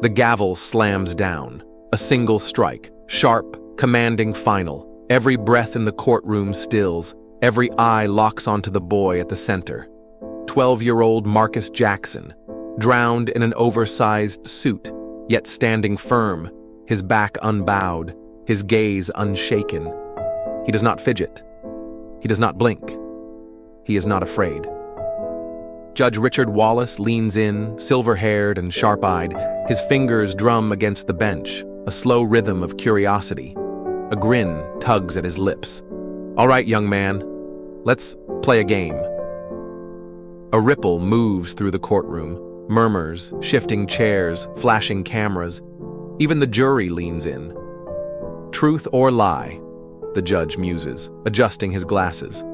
The gavel slams down. A single strike, sharp, commanding final. Every breath in the courtroom stills. Every eye locks onto the boy at the center. 12-year-old Marcus Jackson, drowned in an oversized suit, yet standing firm, his back unbowed, his gaze unshaken. He does not fidget. He does not blink. He is not afraid. Judge Richard Wallace leans in, silver-haired and sharp-eyed. His fingers drum against the bench, a slow rhythm of curiosity. A grin tugs at his lips. "All right, young man, let's play a game." A ripple moves through the courtroom, murmurs, shifting chairs, flashing cameras. Even the jury leans in. "Truth or lie?" the judge muses, adjusting his glasses.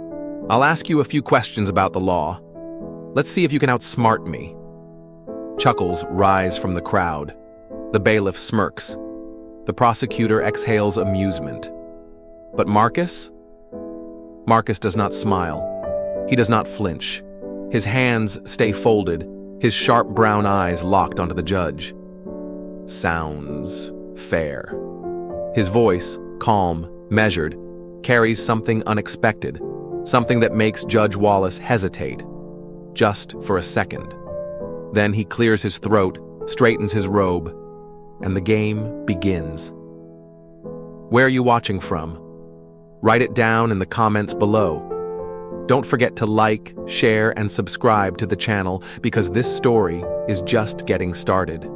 "I'll ask you a few questions about the law. Let's see if you can outsmart me." Chuckles rise from the crowd. The bailiff smirks. The prosecutor exhales amusement. But Marcus? Marcus does not smile. He does not flinch. His hands stay folded, his sharp brown eyes locked onto the judge. "Sounds fair." His voice, calm, measured, carries something unexpected, something that makes Judge Wallace hesitate, just for a second. Then he clears his throat, straightens his robe, and the game begins. Where are you watching from? Write it down in the comments below. Don't forget to like, share, and subscribe to the channel because this story is just getting started.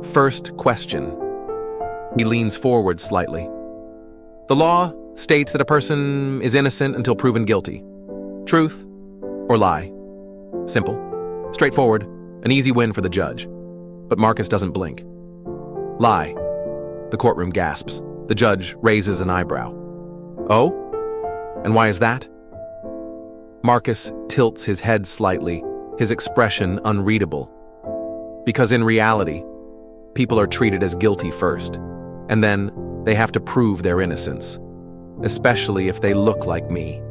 First question. He leans forward slightly. The law states that a person is innocent until proven guilty. Truth or lie? Simple, straightforward, an easy win for the judge. But Marcus doesn't blink. Lie. The courtroom gasps. The judge raises an eyebrow. Oh? And why is that? Marcus tilts his head slightly, his expression unreadable. Because in reality, people are treated as guilty first, and then they have to prove their innocence, especially if they look like me.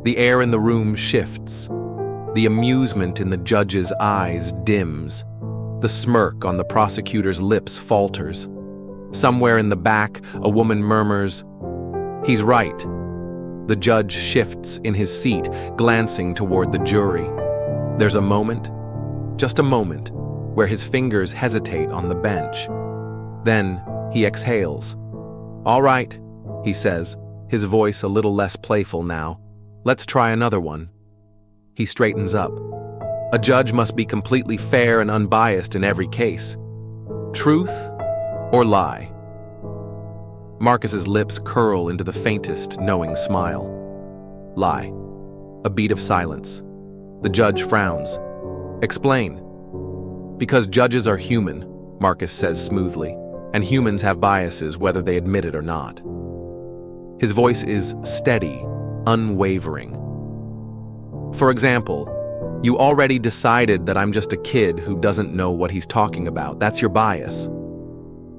The air in the room shifts. The amusement in the judge's eyes dims. The smirk on the prosecutor's lips falters. Somewhere in the back, a woman murmurs, "He's right." The judge shifts in his seat, glancing toward the jury. There's a moment, just a moment, where his fingers hesitate on the bench. Then he exhales. "All right," he says, his voice a little less playful now. "Let's try another one." He straightens up. A judge must be completely fair and unbiased in every case. Truth or lie? Marcus's lips curl into the faintest, knowing smile. Lie. A beat of silence. The judge frowns. "Explain." "Because judges are human," Marcus says smoothly, "and humans have biases whether they admit it or not." His voice is steady, unwavering. "For example, you already decided that I'm just a kid who doesn't know what he's talking about. That's your bias."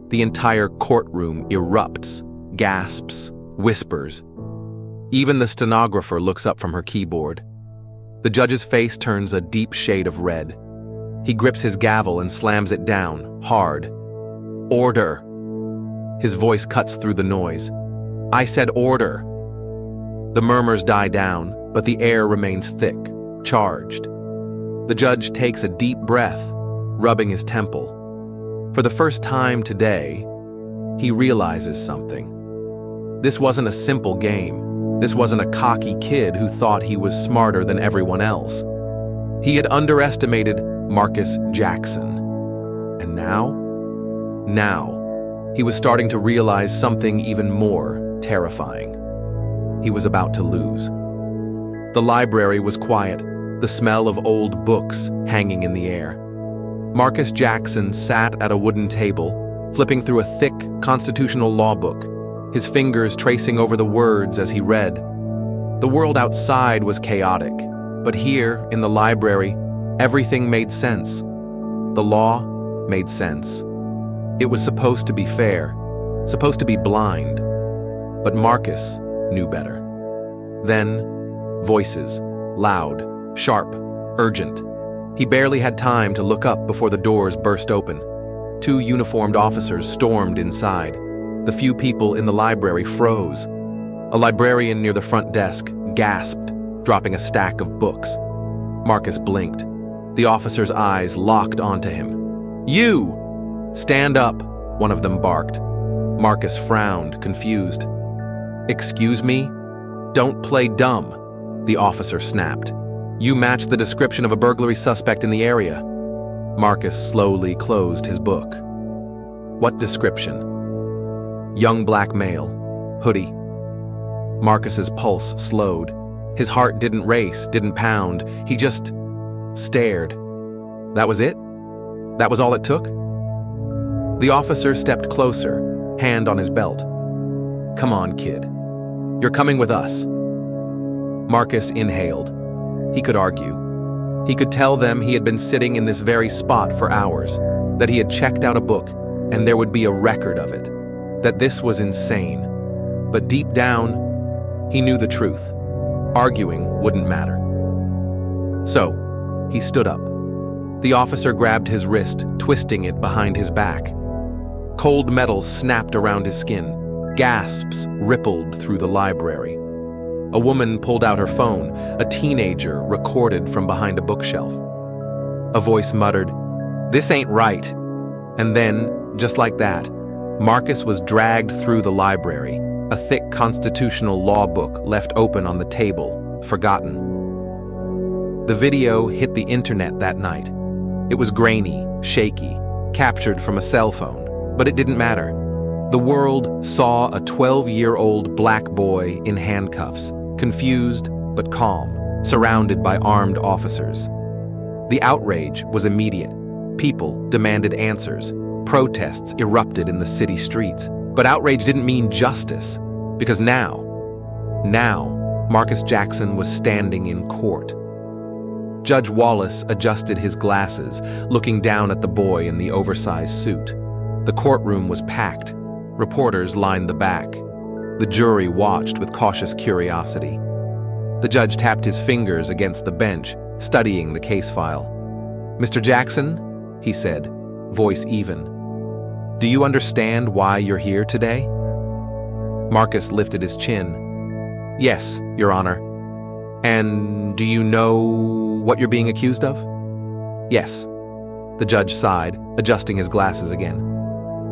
The entire courtroom erupts, gasps, whispers. Even the stenographer looks up from her keyboard. The judge's face turns a deep shade of red. He grips his gavel and slams it down, hard. "Order." His voice cuts through the noise. "I said order." The murmurs die down, but the air remains thick, charged. The judge takes a deep breath, rubbing his temple. For the first time today, he realizes something. This wasn't a simple game. This wasn't a cocky kid who thought he was smarter than everyone else. He had underestimated Marcus Jackson. And now, he was starting to realize something even more terrifying. He was about to lose. The library was quiet, the smell of old books hanging in the air. Marcus Jackson sat at a wooden table, flipping through a thick constitutional law book, his fingers tracing over the words as he read. The world outside was chaotic, but here, in the library, everything made sense. The law made sense. It was supposed to be fair, supposed to be blind. But Marcus knew better. Then, voices, loud, sharp, urgent. He barely had time to look up before the doors burst open. 2 uniformed officers stormed inside. The few people in the library froze. A librarian near the front desk gasped, dropping a stack of books. Marcus blinked. The officer's eyes locked onto him. "You! Stand up," one of them barked. Marcus frowned, confused. "Excuse me? Don't play dumb," the officer snapped. "You match the description of a burglary suspect in the area." Marcus slowly closed his book. "What description?" "Young black male, hoodie." Marcus's pulse slowed. His heart didn't race, didn't pound. He just stared. That was it? That was all it took? The officer stepped closer, hand on his belt. "Come on, kid. You're coming with us." Marcus inhaled. He could argue. He could tell them he had been sitting in this very spot for hours, that he had checked out a book, and there would be a record of it, that this was insane. But deep down, he knew the truth. Arguing wouldn't matter. So, he stood up. The officer grabbed his wrist, twisting it behind his back. Cold metal snapped around his skin. Gasps rippled through the library. A woman pulled out her phone. A teenager recorded from behind a bookshelf. A voice muttered, "This ain't right." And then, just like that, Marcus was dragged through the library, a thick constitutional law book left open on the table, forgotten. The video hit the internet that night. It was grainy, shaky, captured from a cell phone, but it didn't matter. The world saw a 12-year-old black boy in handcuffs, confused but calm, surrounded by armed officers. The outrage was immediate. People demanded answers. Protests erupted in the city streets. But outrage didn't mean justice, because now, Marcus Jackson was standing in court. Judge Wallace adjusted his glasses, looking down at the boy in the oversized suit. The courtroom was packed. Reporters lined the back. The jury watched with cautious curiosity. The judge tapped his fingers against the bench, studying the case file. "Mr. Jackson," he said, voice even, "do you understand why you're here today?" Marcus lifted his chin. "Yes, Your Honor." "And do you know what you're being accused of?" "Yes." The judge sighed, adjusting his glasses again.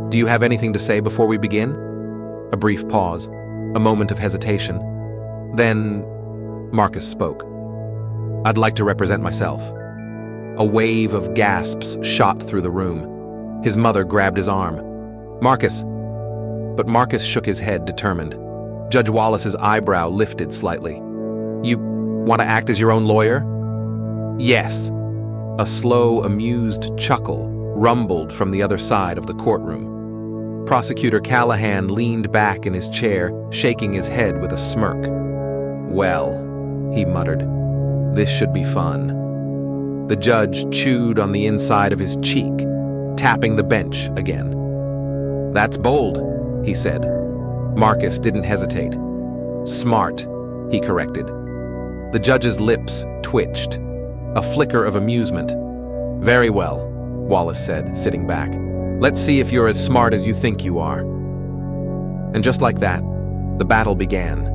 "Do you have anything to say before we begin?" A brief pause, a moment of hesitation. Then Marcus spoke. "I'd like to represent myself." A wave of gasps shot through the room. His mother grabbed his arm. "Marcus!" But Marcus shook his head, determined. Judge Wallace's eyebrow lifted slightly. "You want to act as your own lawyer?" "Yes." A slow, amused chuckle rumbled from the other side of the courtroom. Prosecutor Callahan leaned back in his chair, shaking his head with a smirk. "Well," he muttered, "this should be fun." The judge chewed on the inside of his cheek, tapping the bench again. "That's bold," he said. Marcus didn't hesitate. "Smart," he corrected. The judge's lips twitched, a flicker of amusement. "Very well," Wallace said, sitting back. "Let's see if you're as smart as you think you are." And just like that, the battle began.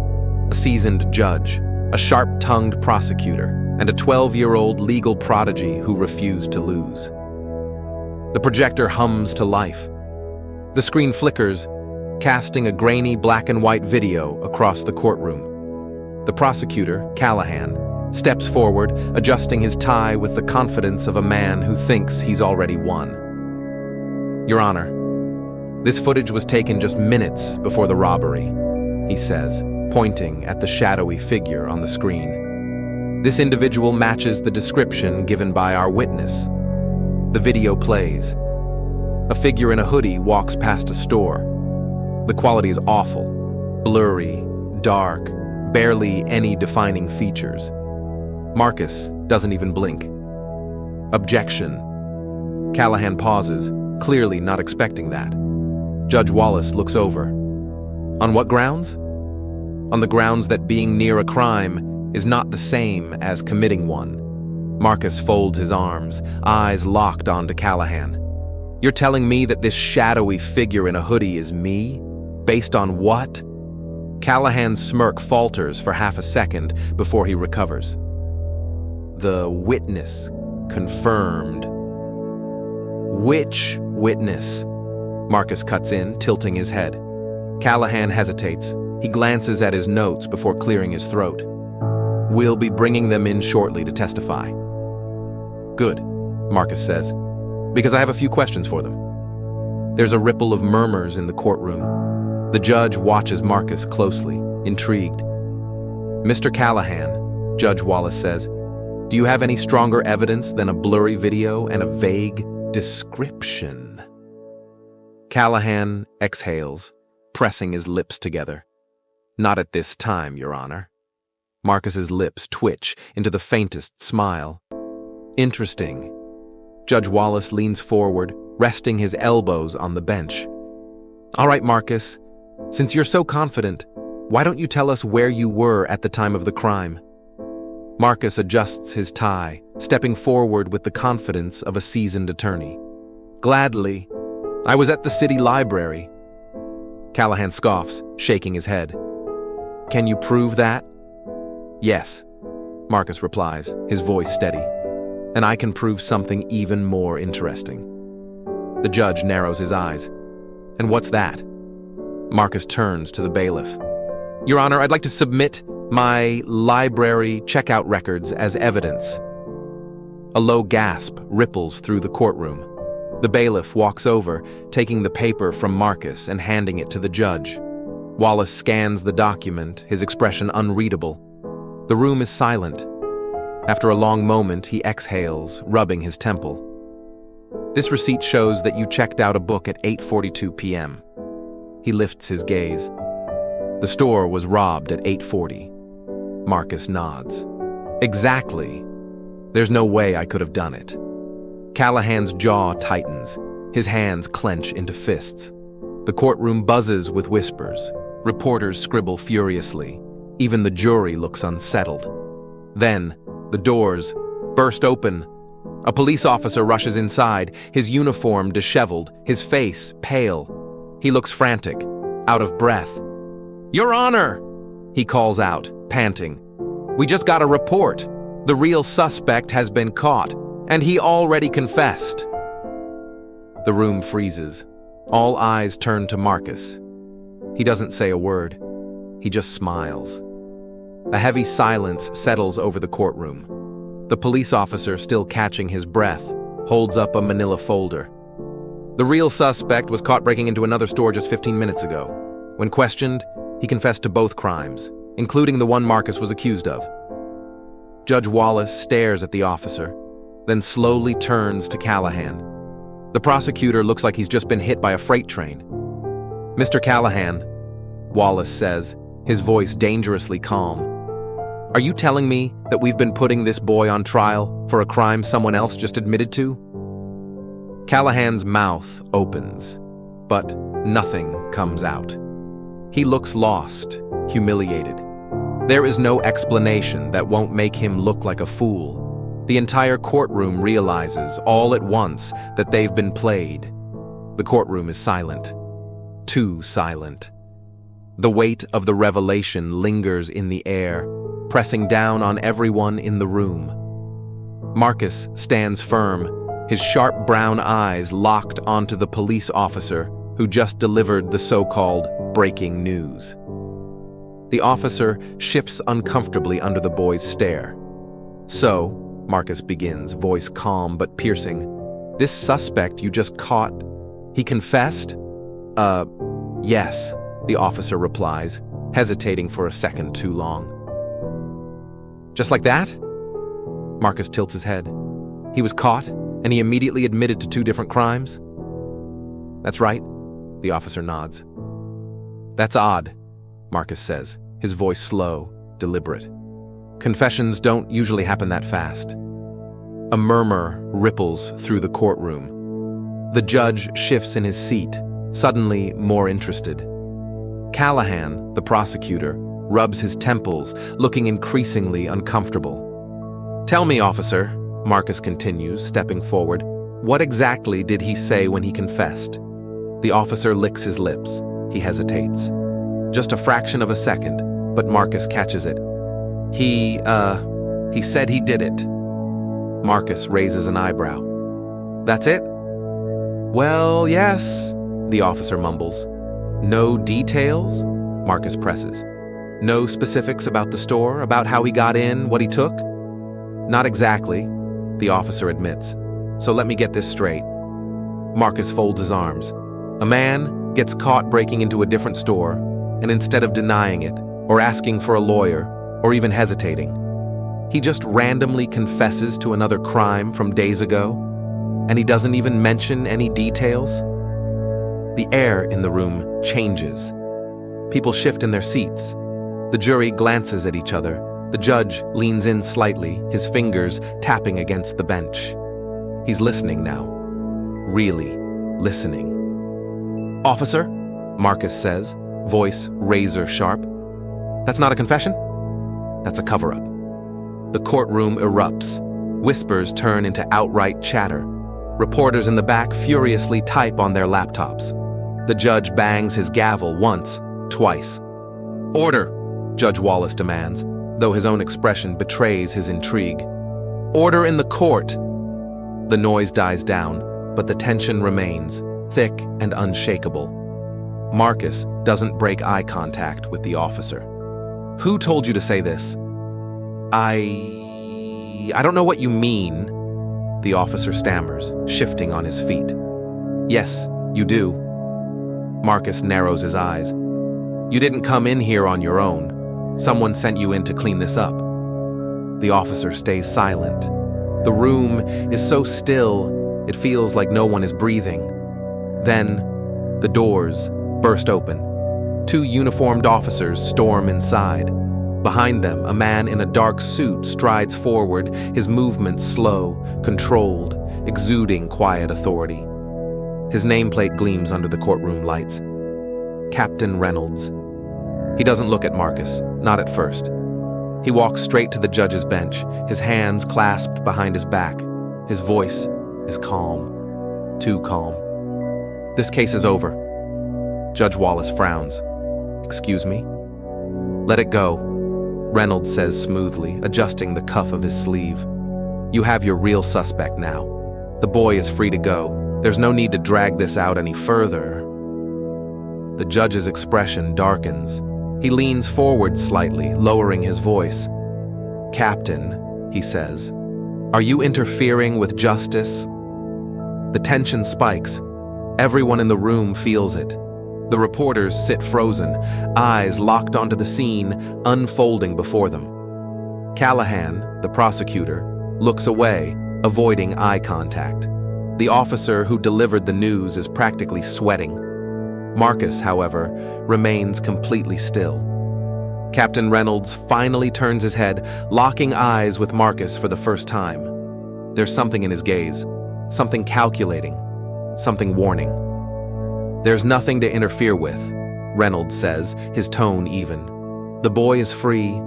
A seasoned judge, a sharp-tongued prosecutor, and a 12-year-old legal prodigy who refused to lose. The projector hums to life. The screen flickers, casting a grainy black-and-white video across the courtroom. The prosecutor, Callahan, steps forward, adjusting his tie with the confidence of a man who thinks he's already won. "Your Honor, this footage was taken just minutes before the robbery," he says, pointing at the shadowy figure on the screen. "This individual matches the description given by our witness." The video plays. A figure in a hoodie walks past a store. The quality is awful. Blurry, dark, barely any defining features. Marcus doesn't even blink. "Objection." Callahan pauses, clearly not expecting that. Judge Wallace looks over. "On what grounds?" "On the grounds that being near a crime is not the same as committing one." Marcus folds his arms, eyes locked onto Callahan. You're telling me that this shadowy figure in a hoodie is me? Based on what? Callahan's smirk falters for half a second before he recovers. The witness confirmed. Which witness? Marcus cuts in, tilting his head. Callahan hesitates. He glances at his notes before clearing his throat. We'll be bringing them in shortly to testify. Good, Marcus says, because I have a few questions for them. There's a ripple of murmurs in the courtroom. The judge watches Marcus closely, intrigued. Mr. Callahan, Judge Wallace says, do you have any stronger evidence than a blurry video and a vague description? Callahan exhales, pressing his lips together. Not at this time, Your Honor. Marcus's lips twitch into the faintest smile. Interesting. Judge Wallace leans forward, resting his elbows on the bench. All right, Marcus, since you're so confident, why don't you tell us where you were at the time of the crime? Marcus adjusts his tie, stepping forward with the confidence of a seasoned attorney. Gladly. I was at the city library. Callahan scoffs, shaking his head. Can you prove that? Yes, Marcus replies, his voice steady. And I can prove something even more interesting. The judge narrows his eyes. And what's that? Marcus turns to the bailiff. Your Honor, I'd like to submit my library checkout records as evidence. A low gasp ripples through the courtroom. The bailiff walks over, taking the paper from Marcus and handing it to the judge. Wallace scans the document, his expression unreadable. The room is silent. After a long moment, he exhales, rubbing his temple. This receipt shows that you checked out a book at 8:42 p.m. He lifts his gaze. The store was robbed at 8:40. Marcus nods. Exactly. There's no way I could have done it. Callahan's jaw tightens. His hands clench into fists. The courtroom buzzes with whispers. Reporters scribble furiously. Even the jury looks unsettled. Then, the doors burst open. A police officer rushes inside, his uniform disheveled, his face pale. He looks frantic, out of breath. Your Honor, he calls out, panting. We just got a report. The real suspect has been caught, and he already confessed. The room freezes. All eyes turn to Marcus. He doesn't say a word. He just smiles. A heavy silence settles over the courtroom. The police officer, still catching his breath, holds up a manila folder. The real suspect was caught breaking into another store just 15 minutes ago. When questioned, he confessed to both crimes, including the one Marcus was accused of. Judge Wallace stares at the officer, then slowly turns to Callahan. The prosecutor looks like he's just been hit by a freight train. Mr. Callahan, Wallace says, his voice dangerously calm. Are you telling me that we've been putting this boy on trial for a crime someone else just admitted to? Callahan's mouth opens, but nothing comes out. He looks lost, humiliated. There is no explanation that won't make him look like a fool. The entire courtroom realizes all at once that they've been played. The courtroom is silent. Too silent. The weight of the revelation lingers in the air, pressing down on everyone in the room. Marcus stands firm, his sharp brown eyes locked onto the police officer who just delivered the so-called breaking news. The officer shifts uncomfortably under the boy's stare. So, Marcus begins, voice calm but piercing, this suspect you just caught, he confessed? Yes, the officer replies, hesitating for a second too long. Just like that? Marcus tilts his head. He was caught, and he immediately admitted to 2 different crimes? That's right, the officer nods. That's odd, Marcus says, his voice slow, deliberate. Confessions don't usually happen that fast. A murmur ripples through the courtroom. The judge shifts in his seat, suddenly more interested. Callahan, the prosecutor, rubs his temples, looking increasingly uncomfortable. Tell me, officer, Marcus continues, stepping forward. What exactly did he say when he confessed? The officer licks his lips. He hesitates. Just a fraction of a second, but Marcus catches it. He said he did it. Marcus raises an eyebrow. That's it? Well, yes, the officer mumbles. No details? Marcus presses. No specifics about the store, about how he got in, what he took? Not exactly, the officer admits. So let me get this straight. Marcus folds his arms. A man gets caught breaking into a different store, and instead of denying it, or asking for a lawyer, or even hesitating, he just randomly confesses to another crime from days ago, and he doesn't even mention any details. The air in the room changes. People shift in their seats. The jury glances at each other. The judge leans in slightly, his fingers tapping against the bench. He's listening now. Really listening. Officer, Marcus says, voice razor sharp. That's not a confession? That's a cover-up. The courtroom erupts. Whispers turn into outright chatter. Reporters in the back furiously type on their laptops. The judge bangs his gavel once, twice. Order, Judge Wallace demands, though his own expression betrays his intrigue. Order in the court. The noise dies down, but the tension remains, thick and unshakable. Marcus doesn't break eye contact with the officer. Who told you to say this? I don't know what you mean, the officer stammers, shifting on his feet. Yes, you do. Marcus narrows his eyes. You didn't come in here on your own. Someone sent you in to clean this up. The officer stays silent. The room is so still, it feels like no one is breathing. Then, the doors burst open. Two uniformed officers storm inside. Behind them, a man in a dark suit strides forward, his movements slow, controlled, exuding quiet authority. His nameplate gleams under the courtroom lights. Captain Reynolds. He doesn't look at Marcus, not at first. He walks straight to the judge's bench, his hands clasped behind his back. His voice is calm, too calm. This case is over. Judge Wallace frowns. Excuse me? Let it go, Reynolds says smoothly, adjusting the cuff of his sleeve. You have your real suspect now. The boy is free to go. There's no need to drag this out any further. The judge's expression darkens. He leans forward slightly, lowering his voice. Captain, he says, are you interfering with justice? The tension spikes. Everyone in the room feels it. The reporters sit frozen, eyes locked onto the scene unfolding before them. Callahan, the prosecutor, looks away, avoiding eye contact. The officer who delivered the news is practically sweating. Marcus, however, remains completely still. Captain Reynolds finally turns his head, locking eyes with Marcus for the first time. There's something in his gaze, something calculating, something warning. There's nothing to interfere with, Reynolds says, his tone even. The boy is free.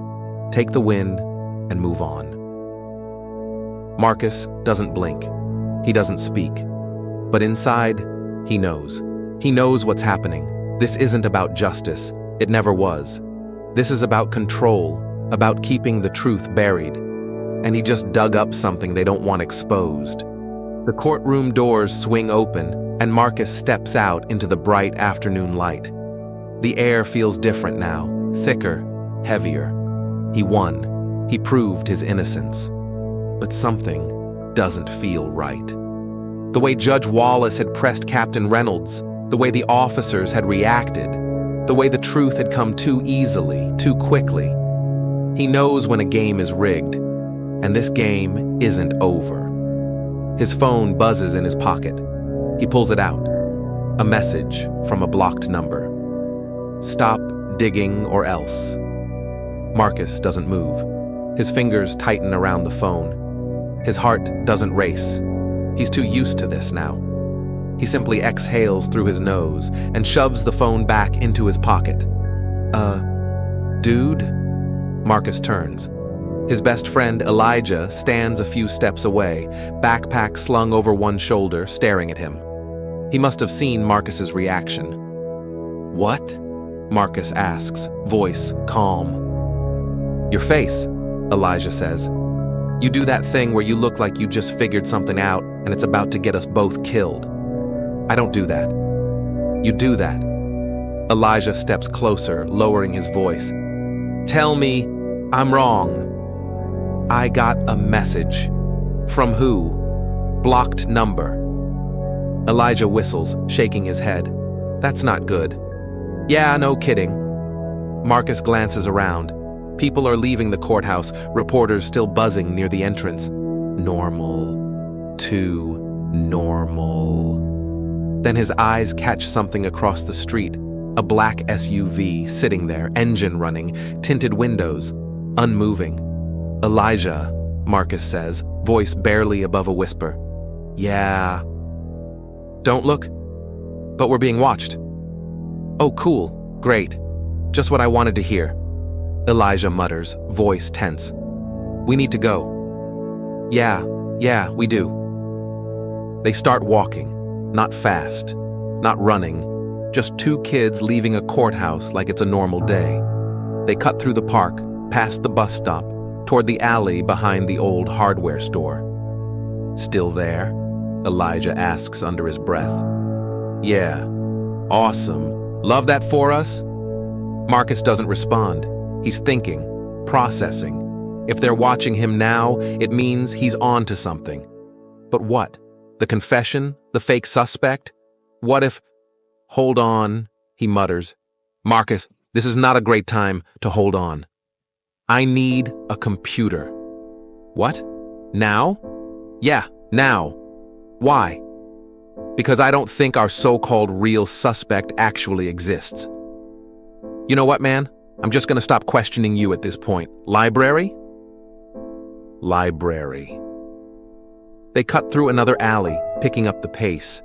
Take the win and move on. Marcus doesn't blink. He doesn't speak. But inside, he knows. He knows what's happening. This isn't about justice. It never was. This is about control, about keeping the truth buried. And he just dug up something they don't want exposed. The courtroom doors swing open, and Marcus steps out into the bright afternoon light. The air feels different now, thicker, heavier. He won. He proved his innocence. But something doesn't feel right. The way Judge Wallace had pressed Captain Reynolds, the way the officers had reacted, the way the truth had come too easily, too quickly. He knows when a game is rigged, and this game isn't over. His phone buzzes in his pocket. He pulls it out. A message from a blocked number. Stop digging or else. Marcus doesn't move. His fingers tighten around the phone. His heart doesn't race. He's too used to this now. He simply exhales through his nose and shoves the phone back into his pocket. Dude? Marcus turns. His best friend Elijah stands a few steps away, backpack slung over one shoulder, staring at him. He must have seen Marcus's reaction. "What?" Marcus asks, voice calm. "Your face," Elijah says. "You do that thing where you look like you just figured something out and it's about to get us both killed. I don't do that. You do that." Elijah steps closer, lowering his voice. "Tell me I'm wrong." "I got a message." "From who?" "Blocked number." Elijah whistles, shaking his head. "That's not good." "Yeah, no kidding." Marcus glances around. People are leaving the courthouse, reporters still buzzing near the entrance. Normal. Too normal. Then his eyes catch something across the street. A black SUV sitting there, engine running, tinted windows, unmoving. "Elijah," Marcus says, voice barely above a whisper. "Yeah." "Don't look." "But we're being watched." "Oh, cool. Great. Just what I wanted to hear." Elijah mutters, voice tense. "We need to go." Yeah, we do." They start walking, not fast, not running, just two kids leaving a courthouse like it's a normal day. They cut through the park, past the bus stop, toward the alley behind the old hardware store. "Still there?" Elijah asks under his breath. "Yeah. Awesome. Love that for us?" Marcus doesn't respond. He's thinking, processing. If they're watching him now, it means he's on to something. But what? The confession? The fake suspect? What if... "Hold on," he mutters. "Marcus, this is not a great time to hold on. I need a computer." "What? Now?" "Yeah, now." "Why?" "Because I don't think our so-called real suspect actually exists." "You know what, man? I'm just gonna stop questioning you at this point. Library?" Library. They cut through another alley, picking up the pace.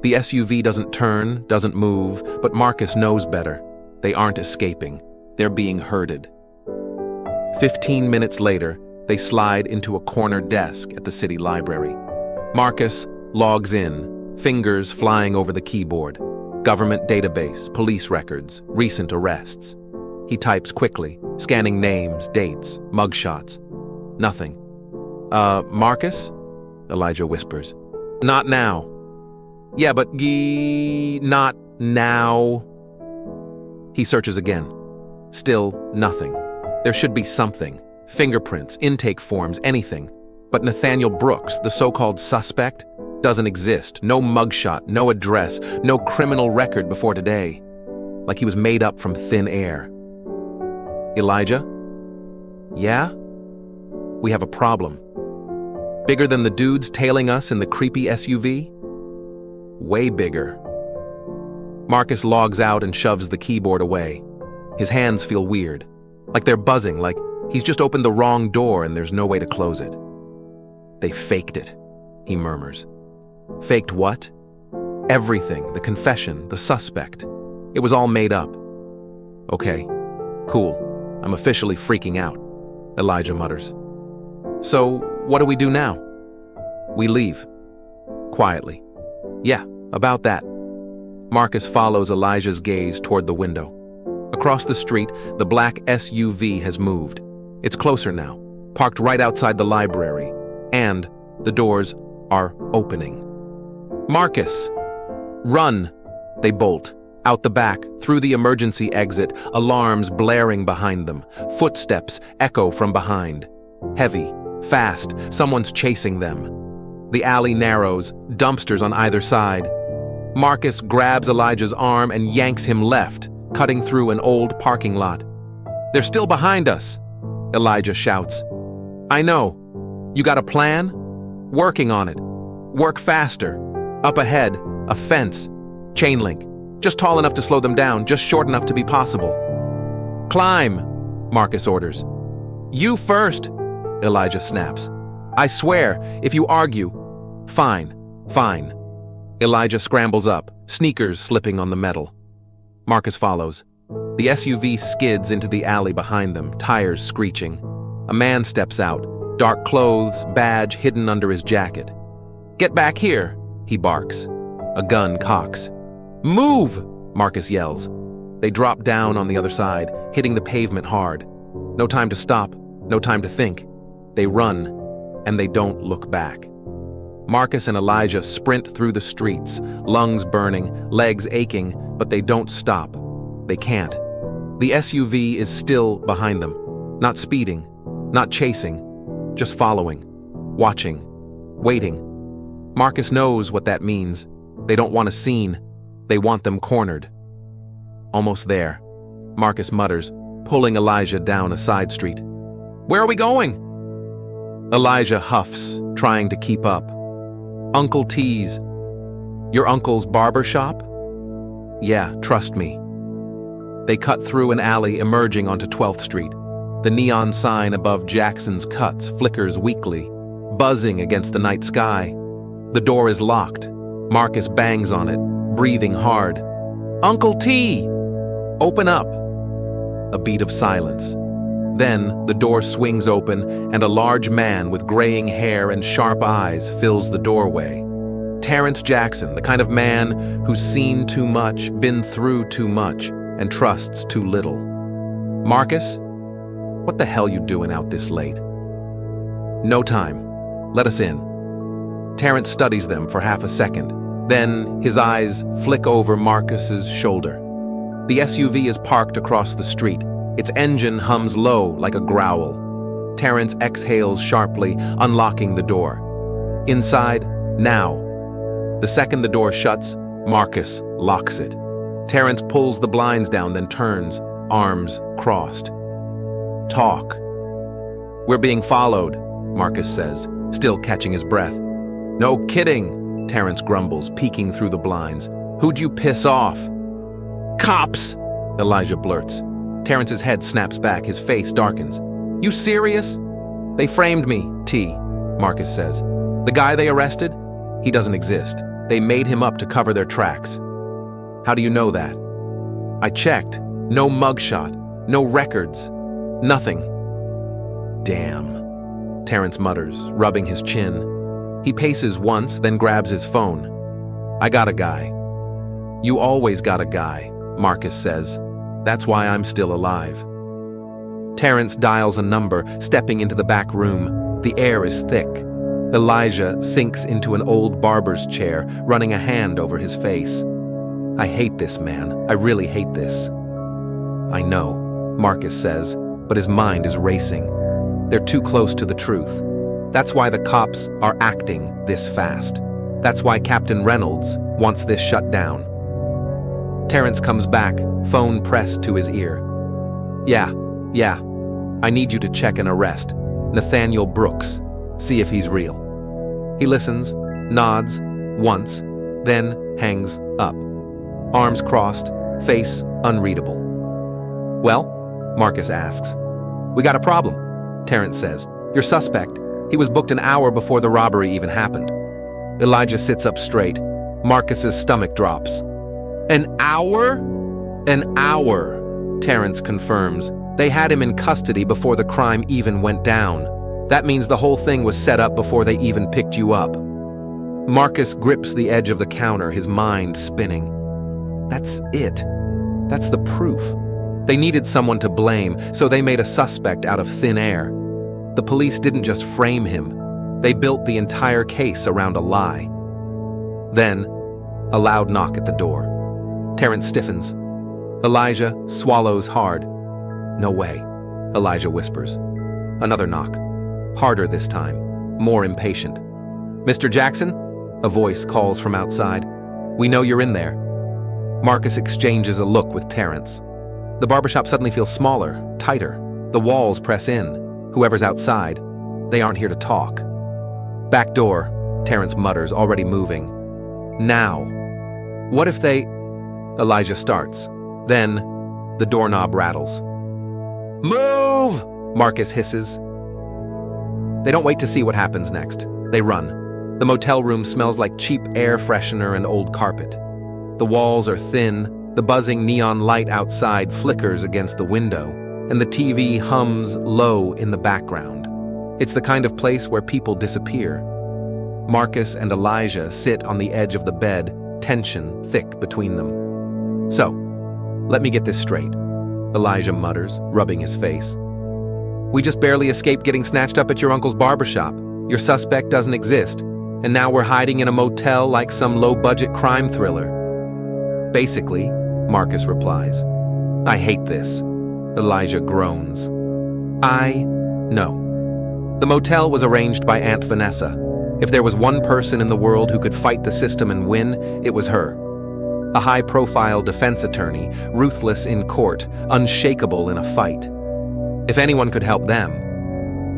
The SUV doesn't turn, doesn't move, but Marcus knows better. They aren't escaping. They're being herded. 15 minutes later, they slide into a corner desk at the city library. Marcus logs in, fingers flying over the keyboard. Government database, police records, recent arrests. He types quickly, scanning names, dates, mugshots. Nothing. Marcus?" Elijah whispers. "Not now." "Yeah, but not now." He searches again. Still nothing. There should be something. Fingerprints, intake forms, anything. But Nathaniel Brooks, the so-called suspect, doesn't exist. No mugshot, no address, no criminal record before today. Like he was made up from thin air. "Elijah?" "Yeah?" "We have a problem." "Bigger than the dudes tailing us in the creepy SUV?" "Way bigger." Marcus logs out and shoves the keyboard away. His hands feel weird, like they're buzzing, like he's just opened the wrong door and there's no way to close it. "They faked it," he murmurs. "Faked what?" "Everything, the confession, the suspect. It was all made up." "Okay, cool. I'm officially freaking out," Elijah mutters. "So, what do we do now?" "We leave." Quietly. "Yeah, about that." Marcus follows Elijah's gaze toward the window. Across the street, the black SUV has moved. It's closer now, parked right outside the library, and the doors are opening. "Marcus! Run!" They bolt. Out the back, through the emergency exit, alarms blaring behind them. Footsteps echo from behind. Heavy, fast, someone's chasing them. The alley narrows, dumpsters on either side. Marcus grabs Elijah's arm and yanks him left, cutting through an old parking lot. "They're still behind us," Elijah shouts. "I know. You got a plan?" "Working on it. Work faster. Up ahead, a fence. Chain link. Just tall enough to slow them down, just short enough to be possible." "Climb," Marcus orders. "You first," Elijah snaps. "I swear, if you argue..." "Fine, fine." Elijah scrambles up, sneakers slipping on the metal. Marcus follows. The SUV skids into the alley behind them, tires screeching. A man steps out, dark clothes, badge hidden under his jacket. "Get back here," he barks. A gun cocks. "Move!" Marcus yells. They drop down on the other side, hitting the pavement hard. No time to stop, no time to think. They run, and they don't look back. Marcus and Elijah sprint through the streets, lungs burning, legs aching, but they don't stop. They can't. The SUV is still behind them, not speeding, not chasing, just following, watching, waiting. Marcus knows what that means. They don't want a scene. They want them cornered. Almost there, Marcus mutters, pulling Elijah down a side street. "Where are we going?" Elijah huffs, trying to keep up. "Uncle T's." "Your uncle's barber shop?" "Yeah, trust me." They cut through an alley emerging onto 12th Street. The neon sign above Jackson's Cuts flickers weakly, buzzing against the night sky. The door is locked. Marcus bangs on it, breathing hard. "Uncle T! Open up!" A beat of silence. Then the door swings open and a large man with graying hair and sharp eyes fills the doorway. Terrence Jackson, the kind of man who's seen too much, been through too much, and trusts too little. "Marcus, what the hell you doing out this late?" "No time. Let us in." Terrence studies them for half a second. Then his eyes flick over Marcus's shoulder. The SUV is parked across the street. Its engine hums low like a growl. Terrence exhales sharply, unlocking the door. Inside, now. The second the door shuts, Marcus locks it. Terrence pulls the blinds down, then turns, arms crossed. "Talk." "We're being followed," Marcus says, still catching his breath. "No kidding," Terrence grumbles, peeking through the blinds. "Who'd you piss off?" "Cops!" Elijah blurts. Terrence's head snaps back, his face darkens. "You serious?" "They framed me, T," Marcus says. "The guy they arrested? He doesn't exist. They made him up to cover their tracks." "How do you know that?" "I checked. No mugshot, no records, nothing." "Damn," Terrence mutters, rubbing his chin. He paces once, then grabs his phone. "I got a guy." "You always got a guy," Marcus says. "That's why I'm still alive." Terrence dials a number, stepping into the back room. The air is thick. Elijah sinks into an old barber's chair, running a hand over his face. "I hate this, man. I really hate this." "I know," Marcus says, but his mind is racing. They're too close to the truth. That's why the cops are acting this fast. That's why Captain Reynolds wants this shut down. Terrence comes back, phone pressed to his ear. Yeah. I need you to check an arrest. Nathaniel Brooks. See if he's real." He listens, nods, once, then hangs up. Arms crossed, face unreadable. "Well?" Marcus asks. "We got a problem," Terrence says. "Your suspect, he was booked an hour before the robbery even happened." Elijah sits up straight. Marcus's stomach drops. "An hour?" "An hour," Terrence confirms. "They had him in custody before the crime even went down. That means the whole thing was set up before they even picked you up." Marcus grips the edge of the counter, his mind spinning. That's it. That's the proof. They needed someone to blame, so they made a suspect out of thin air. The police didn't just frame him. They built the entire case around a lie. Then, a loud knock at the door. Terrence stiffens. Elijah swallows hard. "No way," Elijah whispers. Another knock. Harder this time, more impatient. "Mr. Jackson?" A voice calls from outside. "We know you're in there." Marcus exchanges a look with Terrence. The barbershop suddenly feels smaller, tighter. The walls press in. Whoever's outside, they aren't here to talk. "Back door," Terrence mutters, already moving. "Now. What if they—" Elijah starts. Then, the doorknob rattles. "Move!" Marcus hisses. They don't wait to see what happens next. They run. The motel room smells like cheap air freshener and old carpet. The walls are thin. The buzzing neon light outside flickers against the window. and the TV hums low in the background. It's the kind of place where people disappear. Marcus and Elijah sit on the edge of the bed, tension thick between them. "So, let me get this straight," Elijah mutters, rubbing his face. "We just barely escaped getting snatched up at your uncle's barbershop. Your suspect doesn't exist, and now we're hiding in a motel like some low-budget crime thriller." "Basically," Marcus replies. "I hate this," Elijah groans. "I know. The motel was arranged by Aunt Vanessa. If there was one person in the world who could fight the system and win, it was her. A high-profile defense attorney, ruthless in court, unshakable in a fight. If anyone could help them,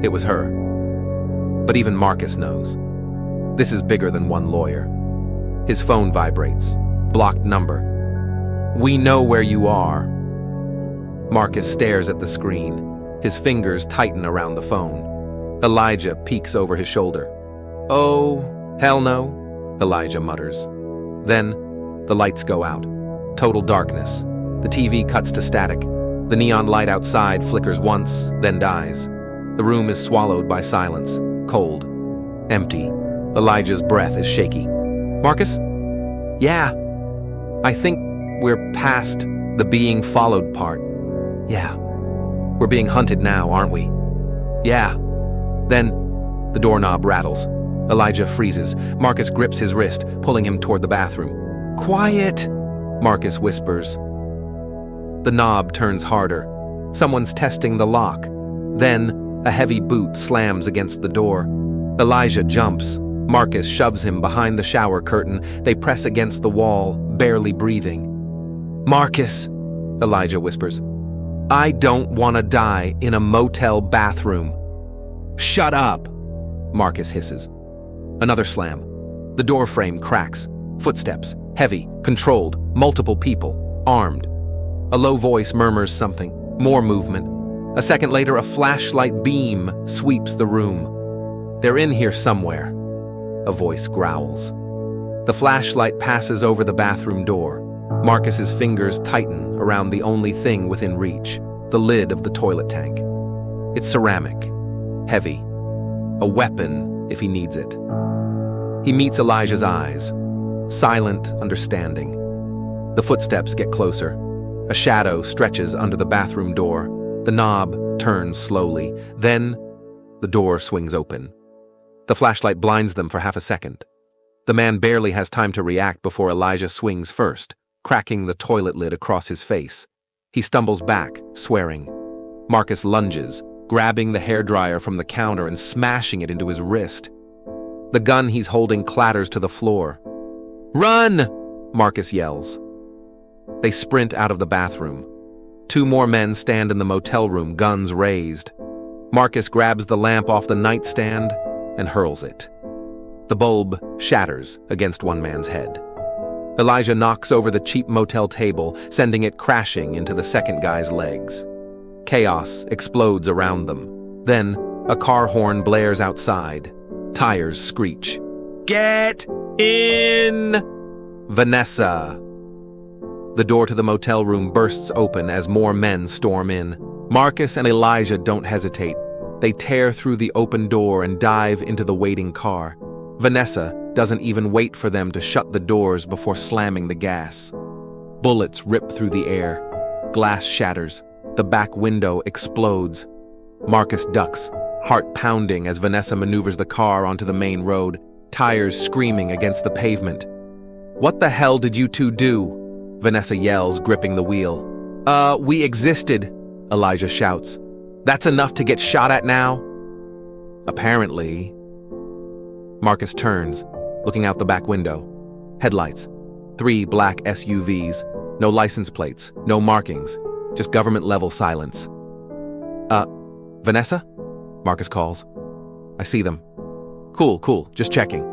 it was her. But even Marcus knows. This is bigger than one lawyer." His phone vibrates. Blocked number. "We know where you are." Marcus stares at the screen. His fingers tighten around the phone. Elijah peeks over his shoulder. "Oh, hell no," Elijah mutters. Then, the lights go out. Total darkness. The TV cuts to static. The neon light outside flickers once, then dies. The room is swallowed by silence. Cold. Empty. Elijah's breath is shaky. "Marcus?" "Yeah. I think we're past the being followed part." "Yeah. We're being hunted now, aren't we?" "Yeah." Then, the doorknob rattles. Elijah freezes. Marcus grips his wrist, pulling him toward the bathroom. "Quiet," Marcus whispers. The knob turns harder. Someone's testing the lock. Then, a heavy boot slams against the door. Elijah jumps. Marcus shoves him behind the shower curtain. They press against the wall, barely breathing. "Marcus," Elijah whispers. "I don't want to die in a motel bathroom." "Shut up," Marcus hisses. Another slam. The door frame cracks. Footsteps, heavy, controlled, multiple people, armed. A low voice murmurs something. More movement. A second later, a flashlight beam sweeps the room. "They're in here somewhere," a voice growls. The flashlight passes over the bathroom door. Marcus's fingers tighten around the only thing within reach, the lid of the toilet tank. It's ceramic, heavy, a weapon if he needs it. He meets Elijah's eyes, silent understanding. The footsteps get closer. A shadow stretches under the bathroom door. The knob turns slowly. Then, the door swings open. The flashlight blinds them for half a second. The man barely has time to react before Elijah swings first, cracking the toilet lid across his face. He stumbles back, swearing. Marcus lunges, grabbing the hairdryer from the counter and smashing it into his wrist. The gun he's holding clatters to the floor. "Run!" Marcus yells. They sprint out of the bathroom. Two more men stand in the motel room, guns raised. Marcus grabs the lamp off the nightstand and hurls it. The bulb shatters against one man's head. Elijah knocks over the cheap motel table, sending it crashing into the second guy's legs. Chaos explodes around them. Then, a car horn blares outside. Tires screech. "Get in!" "Vanessa!" The door to the motel room bursts open as more men storm in. Marcus and Elijah don't hesitate. They tear through the open door and dive into the waiting car. Vanessa doesn't even wait for them to shut the doors before slamming the gas. Bullets rip through the air. Glass shatters. The back window explodes. Marcus ducks, heart pounding as Vanessa maneuvers the car onto the main road, tires screaming against the pavement. "What the hell did you two do?" Vanessa yells, gripping the wheel. We existed," Elijah shouts. "That's enough to get shot at now?" "Apparently." Marcus turns, looking out the back window. Headlights. 3 black SUVs. No license plates, no markings, just government-level silence. Vanessa?" Marcus calls. "I see them." Cool, just checking."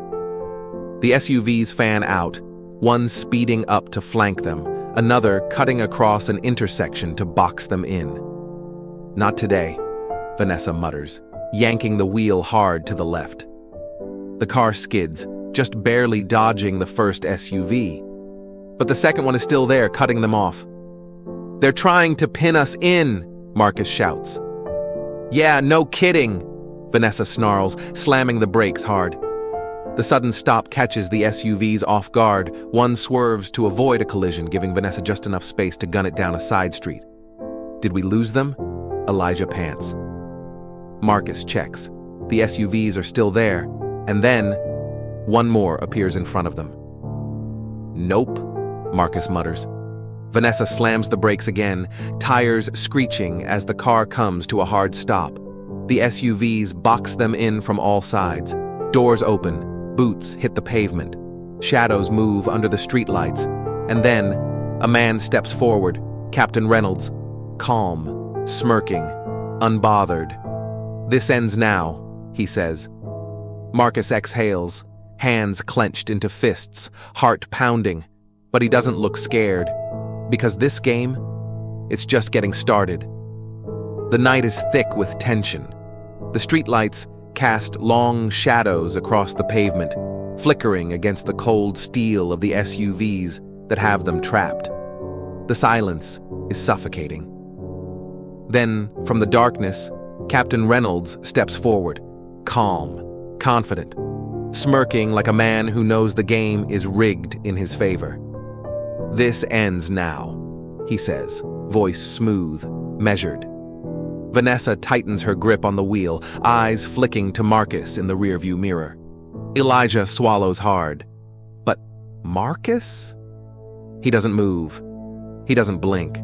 The SUVs fan out, one speeding up to flank them, another cutting across an intersection to box them in. "Not today," Vanessa mutters, yanking the wheel hard to the left. The car skids, just barely dodging the first SUV. But the second one is still there, cutting them off. "They're trying to pin us in," Marcus shouts. Yeah, no kidding, Vanessa snarls, slamming the brakes hard. The sudden stop catches the SUVs off guard. One swerves to avoid a collision, giving Vanessa just enough space to gun it down a side street. Did we lose them? Elijah pants. Marcus checks. The SUVs are still there, and then one more appears in front of them. Nope, Marcus mutters. Vanessa slams the brakes again, tires screeching as the car comes to a hard stop. The SUVs box them in from all sides. Doors open, boots hit the pavement. Shadows move under the streetlights. And then, a man steps forward, Captain Reynolds, calm, smirking, unbothered. This ends now, he says. Marcus exhales, hands clenched into fists, heart pounding. But he doesn't look scared. Because this game, it's just getting started. The night is thick with tension. The streetlights cast long shadows across the pavement, flickering against the cold steel of the SUVs that have them trapped. The silence is suffocating. Then, from the darkness, Captain Reynolds steps forward, calm, confident, smirking like a man who knows the game is rigged in his favor. This ends now, he says, voice smooth, measured. Vanessa tightens her grip on the wheel, eyes flicking to Marcus in the rearview mirror. Elijah swallows hard. But Marcus? He doesn't move. He doesn't blink.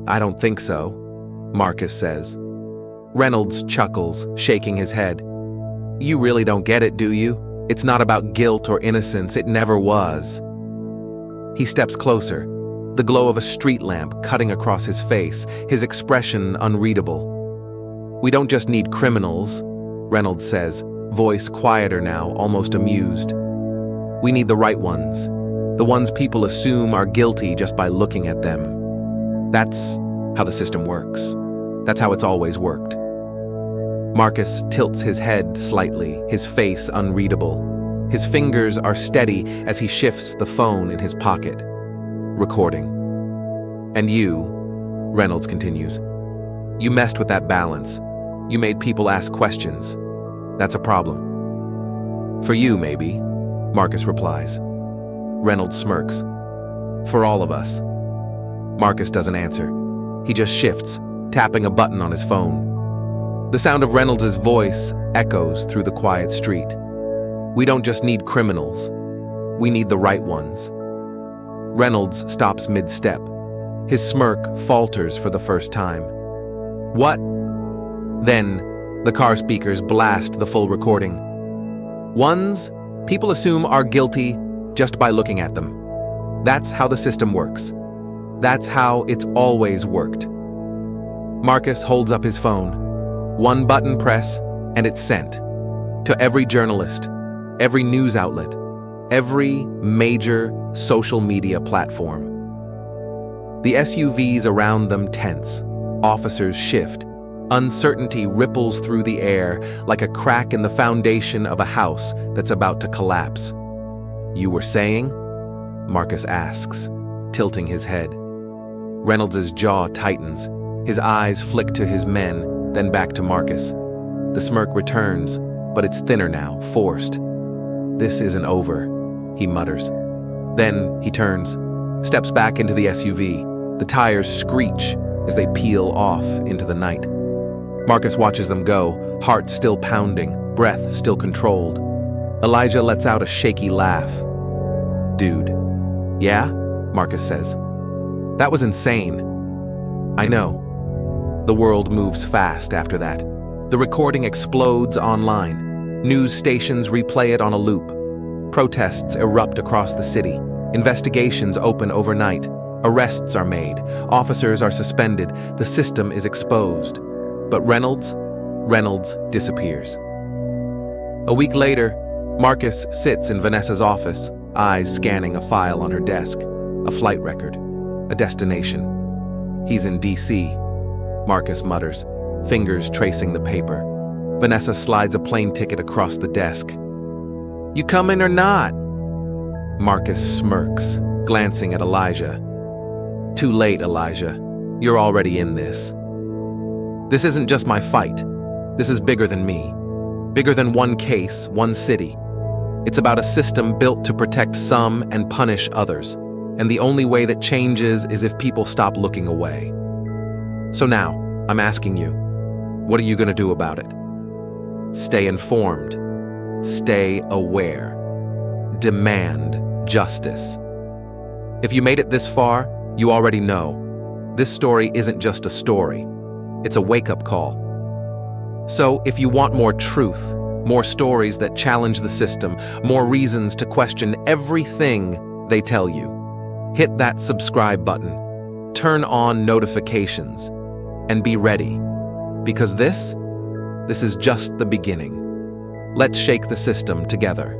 I don't think so, Marcus says. Reynolds chuckles, shaking his head. You really don't get it, do you? It's not about guilt or innocence. It never was. He steps closer, the glow of a street lamp cutting across his face, his expression unreadable. We don't just need criminals, Reynolds says, voice quieter now, almost amused. We need the right ones, the ones people assume are guilty just by looking at them. That's how the system works. That's how it's always worked. Marcus tilts his head slightly, his face unreadable. His fingers are steady as he shifts the phone in his pocket. Recording. And you, Reynolds continues, you messed with that balance. You made people ask questions. That's a problem. For you, maybe, Marcus replies. Reynolds smirks. For all of us. Marcus doesn't answer. He just shifts, tapping a button on his phone. The sound of Reynolds' voice echoes through the quiet street. We don't just need criminals. We need the right ones. Reynolds stops mid-step. His smirk falters for the first time. What? Then, the car speakers blast the full recording. Ones people assume are guilty just by looking at them. That's how the system works. That's how it's always worked. Marcus holds up his phone. One button press, and it's sent. To every journalist, every news outlet, every major social media platform. The SUVs around them tense. Officers shift. Uncertainty ripples through the air like a crack in the foundation of a house that's about to collapse. You were saying? Marcus asks, tilting his head. Reynolds' jaw tightens. His eyes flick to his men, then back to Marcus. The smirk returns, but it's thinner now, forced. This isn't over, he mutters. Then he turns, steps back into the SUV. The tires screech as they peel off into the night. Marcus watches them go, heart still pounding, breath still controlled. Elijah lets out a shaky laugh. Dude. Yeah? Marcus says. That was insane. I know. The world moves fast after that. The recording explodes online. News stations replay it on a loop. Protests erupt across the city. Investigations open overnight. Arrests are made. Officers are suspended. The system is exposed. But Reynolds disappears. A week later, Marcus sits in Vanessa's office, eyes scanning a file on her desk, a flight record, a destination. He's in D.C., Marcus mutters, fingers tracing the paper. Vanessa slides a plane ticket across the desk. You coming or not? Marcus smirks, glancing at Elijah. Too late, Elijah. You're already in this. This isn't just my fight. This is bigger than me. Bigger than one case, one city. It's about a system built to protect some and punish others. And the only way that changes is if people stop looking away. So now, I'm asking you, what are you going to do about it? Stay informed. Stay aware. Demand justice. If you made it this far, you already know. This story isn't just a story. It's a wake-up call. So if you want more truth, more stories that challenge the system, more reasons to question everything they tell you, hit that subscribe button, turn on notifications, and be ready. Because this is just the beginning. Let's shake the system together.